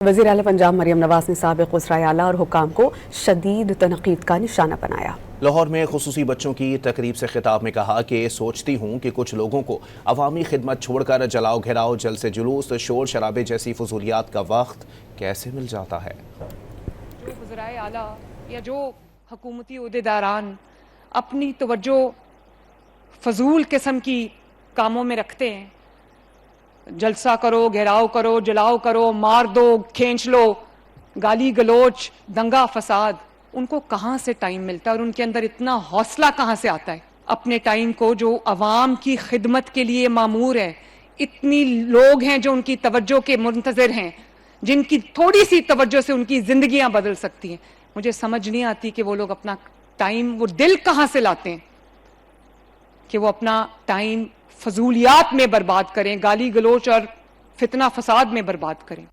वज़ीर आला पंजाब मरियम नवाज ने साबिक़ वज़राए आला और हुकाम को शदीद तनक़ीद का निशाना बनाया। लाहौर में खुसूसी बच्चों की तकरीब से खिताब में कहा कि सोचती हूँ कि कुछ लोगों को अवामी खिदमत छोड़कर जलाओ घेराव, जलसे जुलूस, शोर शराबे जैसी फजूलियात का वक्त कैसे मिल जाता है। जो वज़राए आला या जो हुकूमती ओहदेदारान अपनी तवज्जो फजूल किस्म की कामों में रखते हैं, जलसा करो, घेराव करो, जलाओ करो, मार दो, खींच लो, गाली गलोच, दंगा फसाद, उनको कहाँ से टाइम मिलता है और उनके अंदर इतना हौसला कहाँ से आता है अपने टाइम को जो अवाम की खिदमत के लिए मामूर है। इतनी लोग हैं जो उनकी तवज्जो के मुंतज़िर हैं, जिनकी थोड़ी सी तवज्जो से उनकी जिंदगियां बदल सकती हैं। मुझे समझ नहीं आती कि वो लोग अपना टाइम, वो दिल कहाँ से लाते हैं कि वो अपना टाइम फजूलियात में बर्बाद करें, गाली गलोच और फितना फसाद में बर्बाद करें।